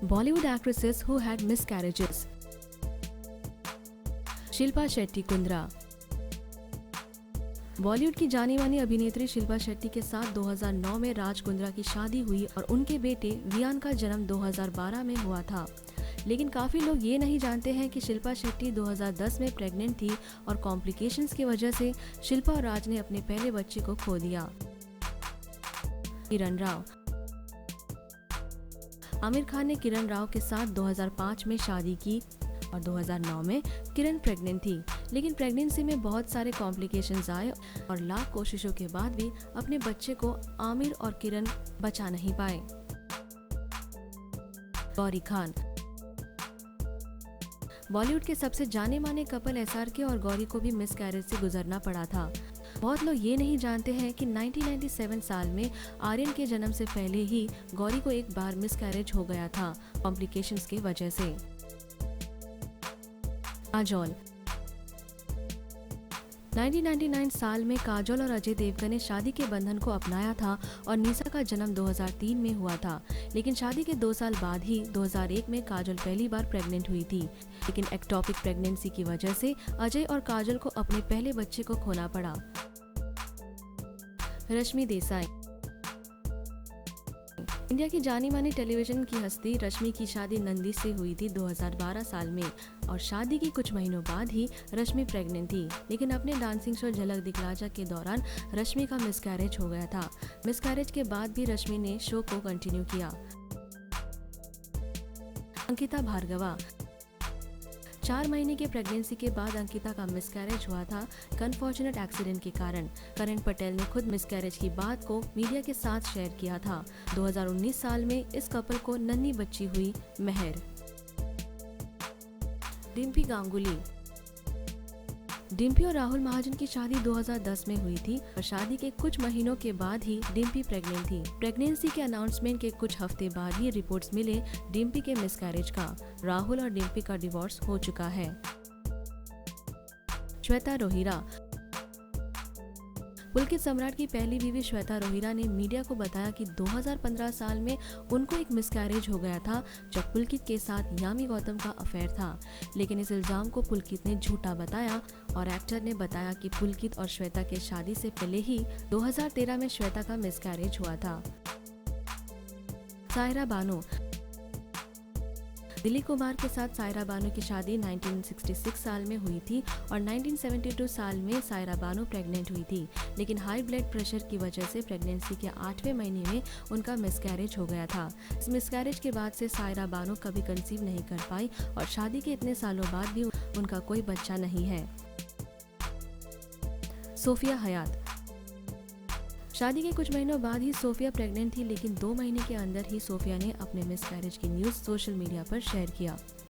Bollywood actresses who had miscarriages. Shilpa Shetty Kundra. Bollywood की जानी मानी अभिनेत्री शिल्पा शेट्टी के साथ 2009 में राज कुंद्रा की शादी हुई और उनके बेटे वियान का जन्म 2012 में हुआ था। लेकिन काफी लोग ये नहीं जानते हैं कि शिल्पा शेट्टी 2010 में प्रेग्नेंट थी और कॉम्प्लिकेशंस की वजह से शिल्पा और राज ने अपने पहले बच्चे को खो दिया। किरण राव। आमिर खान ने किरण राव के साथ 2005 में शादी की और 2009 में किरण प्रेग्नेंट थी, लेकिन प्रेगनेंसी में बहुत सारे कॉम्प्लिकेशंस आए और लाख कोशिशों के बाद भी अपने बच्चे को आमिर और किरण बचा नहीं पाए। गौरी खान। बॉलीवुड के सबसे जाने माने कपल एसआरके और गौरी को भी मिसकैरेज से गुजरना पड़ा था। बहुत लोग ये नहीं जानते हैं कि 1997 साल में आर्यन के जन्म से पहले ही गौरी को एक बार मिसकैरेज हो गया था कॉम्प्लिकेशंस की वजह से। काजोल। 1999 साल में काजोल और अजय देवगन ने शादी के बंधन को अपनाया था और निशा का जन्म 2003 में हुआ था, लेकिन शादी के 2 साल बाद ही 2001 में काजोल पहली बार प्रेग्नेंट हुई थी। लेकिन एक्टोपिक प्रेगनेंसी की वजह से अजय और काजोल को अपने पहले बच्चे को खोना पड़ा। रश्मि देसाई। इंडिया की जानी मानी टेलीविजन की हस्ती रश्मि की शादी नंदी से हुई थी 2012 साल में और शादी के कुछ महीनों बाद ही रश्मि प्रेग्नेंट थी। लेकिन अपने डांसिंग शो झलक दिखला जा के दौरान रश्मि का मिसकैरेज हो गया था। मिसकैरेज के बाद भी रश्मि ने शो को कंटिन्यू किया। अंकिता भार्गवा। 4 महीने की प्रेगनेंसी के बाद अंकिता का मिसकैरेज हुआ था अनफॉर्चुनेट एक्सीडेंट के कारण। करण पटेल ने खुद मिसकैरेज की बात को मीडिया के साथ शेयर किया था। 2019 साल में इस कपल को नन्ही बच्ची हुई मेहर। डिम्पी गांगुली। डिम्पी और राहुल महाजन की शादी 2010 में हुई थी और शादी के कुछ महीनों के बाद ही डिम्पी प्रेग्नेंट थी। प्रेगनेंसी के अनाउंसमेंट के कुछ हफ्ते बाद ही रिपोर्ट्स मिले डिम्पी के मिसकैरेज का। राहुल और डिम्पी का डिवोर्स हो चुका है। श्वेता रोहिरा। पुलकित सम्राट की पहली बीवी श्वेता रोहिरा ने मीडिया को बताया कि 2015 साल में उनको एक मिसकैरेज हो गया था जब पुलकित के साथ यामी गौतम का अफेयर था। लेकिन इस इल्जाम को पुलकित ने झूठा बताया और एक्टर ने बताया कि पुलकित और श्वेता के शादी से पहले ही 2013 में श्वेता का मिसकैरेज हुआ था। सायरा बानो। दिलीप कुमार के साथ सायरा बानो की शादी 1966 साल में हुई थी और 1972 साल में सायरा बानो प्रेग्नेंट हुई थी, लेकिन हाई ब्लड प्रेशर की वजह से प्रेगनेंसी के 8वें महीने में उनका मिसकैरेज हो गया था। इस मिसकैरेज के बाद से सायरा बानो कभी कंसीव नहीं कर पाई और शादी के इतने सालों बाद भी उनका कोई बच्चा नहीं है। सोफिया हयात। शादी के कुछ महीनों बाद ही सोफिया प्रेग्नेंट थी, लेकिन 2 महीने के अंदर ही सोफिया ने अपने मिसकैरेज की न्यूज़ सोशल मीडिया पर शेयर किया।